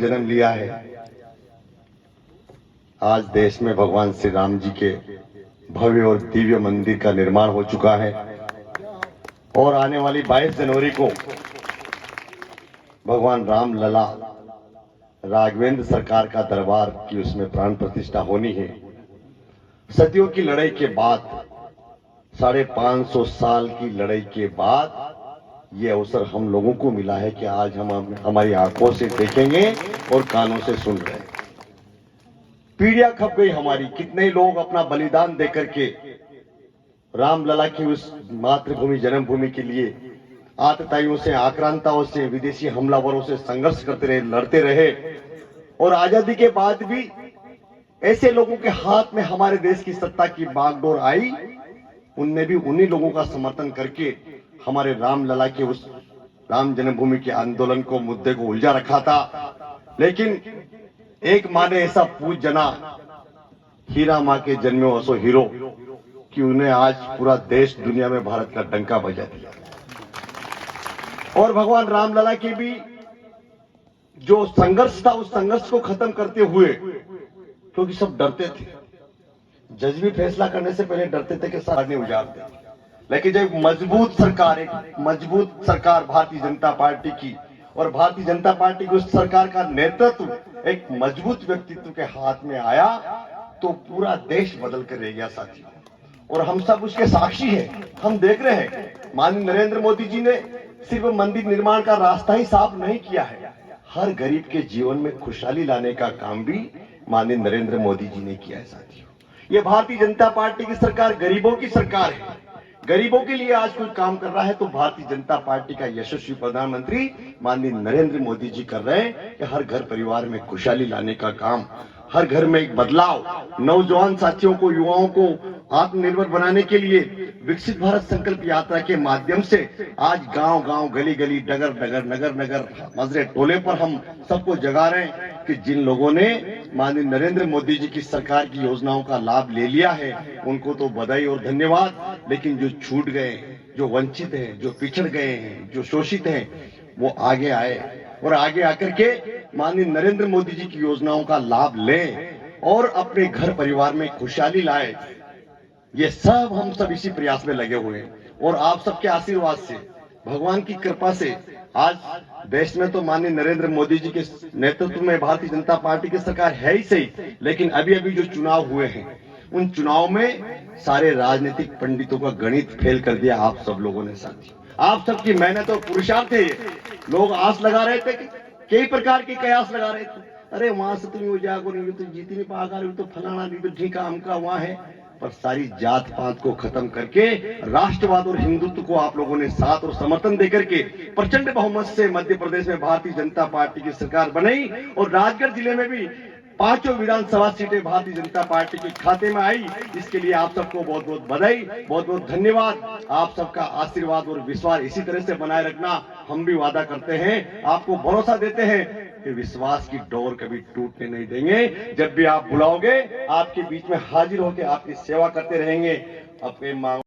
जन्म लिया है। आज देश में भगवान श्री राम जी के भव्य और दिव्य मंदिर का निर्माण हो चुका है और आने वाली 22 जनवरी को भगवान राम लला राघवेंद्र सरकार का दरबार की उसमें प्राण प्रतिष्ठा होनी है। सदियों की लड़ाई के बाद 550 साल की लड़ाई के बाद ये अवसर हम लोगों को मिला है कि आज हम हमारी आंखों से देखेंगे और कानों से सुन रहे हैं। पीढ़ियां खप गई हमारी, कितने लोग अपना बलिदान देकर के रामलला की उस मातृभूमि जन्मभूमि के लिए आतताइयों से, आक्रांताओं से, विदेशी हमलावरों से संघर्ष करते रहे, लड़ते रहे। और आजादी के बाद भी ऐसे लोगों के हाथ में हमारे देश की सत्ता की बागडोर आई, उनने भी उन्हीं लोगों का समर्थन करके हमारे रामलला के उस राम जन्मभूमि के आंदोलन को, मुद्दे को उलझा रखा था। लेकिन एक माँ ने ऐसा पूज जना, हीरा माँ के जन्मे असो हीरो, कि उन्हें आज पूरा देश दुनिया में भारत का डंका बजा दिया। और भगवान रामलला की भी जो संघर्ष था, उस संघर्ष को खत्म करते हुए, क्योंकि सब डरते थे, जज भी फैसला करने से पहले डरते थे कि सारनी उजाड़ते, लेकिन जब एक मजबूत सरकार भारतीय जनता पार्टी की, और भारतीय जनता पार्टी की उस सरकार का नेतृत्व एक मजबूत व्यक्तित्व के हाथ में आया, तो पूरा देश बदल कर रह गया साथियों। और हम सब उसके साक्षी हैं, हम देख रहे हैं। माननीय नरेंद्र मोदी जी ने सिर्फ मंदिर निर्माण का रास्ता ही साफ नहीं किया है, हर गरीब के जीवन में खुशहाली लाने का काम भी माननीय नरेंद्र मोदी जी ने किया है साथियों। ये भारतीय जनता पार्टी की सरकार गरीबों की सरकार है। गरीबों के लिए आज कोई काम कर रहा है तो भारतीय जनता पार्टी का यशस्वी प्रधानमंत्री माननीय नरेंद्र मोदी जी कर रहे हैं कि हर घर परिवार में खुशहाली लाने का काम, हर घर में एक बदलाव, नौजवान साथियों को, युवाओं को आत्मनिर्भर बनाने के लिए विकसित भारत संकल्प यात्रा के माध्यम से आज गांव गांव, गली गली, डगर डगर, नगर नगर, मजरे टोले पर हम सबको जगा रहे हैं कि जिन लोगों ने माननीय नरेंद्र मोदी जी की सरकार की योजनाओं का लाभ ले लिया है, उनको तो बधाई और धन्यवाद। लेकिन जो छूट गए, जो वंचित हैं, जो पिछड़ गए हैं, जो शोषित हैं, वो आगे आए और आगे आकर के माननीय नरेंद्र मोदी जी की योजनाओं का लाभ लें और अपने घर परिवार में खुशहाली लाए। ये सब हम सब इसी प्रयास में लगे हुए हैं। और आप सबके आशीर्वाद से, भगवान की कृपा से आज देश में तो माननीय नरेंद्र मोदी जी के नेतृत्व में भारतीय जनता पार्टी की सरकार है ही सही, लेकिन अभी अभी जो चुनाव हुए हैं, उन चुनाव में सारे राजनीतिक पंडितों का गणित फेल कर दिया आप सब लोगों ने साथी। आप सबकी मेहनत और पुरुषार्थ है। लोग आस लगा रहे थे, कई प्रकार के कयास लगा रहे थे, अरे वहां से तुम जागो नहीं तो जीती नहीं पागा, तो फलाना नहीं तो ठीक है, हमका वहां है। पर सारी जात पात को खत्म करके राष्ट्रवाद और हिंदुत्व को आप लोगों ने साथ और समर्थन देकर के प्रचंड बहुमत से मध्य प्रदेश में भारतीय जनता पार्टी की सरकार बनाई और राजगढ़ जिले में भी 5 विधानसभा सीटें भारतीय जनता पार्टी के खाते में आई। इसके लिए आप सबको बहुत बहुत बधाई, बहुत बहुत धन्यवाद। आप सबका आशीर्वाद और विश्वास इसी तरह से बनाए रखना हम भी वादा करते हैं, आपको भरोसा देते हैं कि विश्वास की डोर कभी टूटने नहीं देंगे। जब भी आप बुलाओगे, आपके बीच में हाजिर होकर आपकी सेवा करते रहेंगे। अपने मांग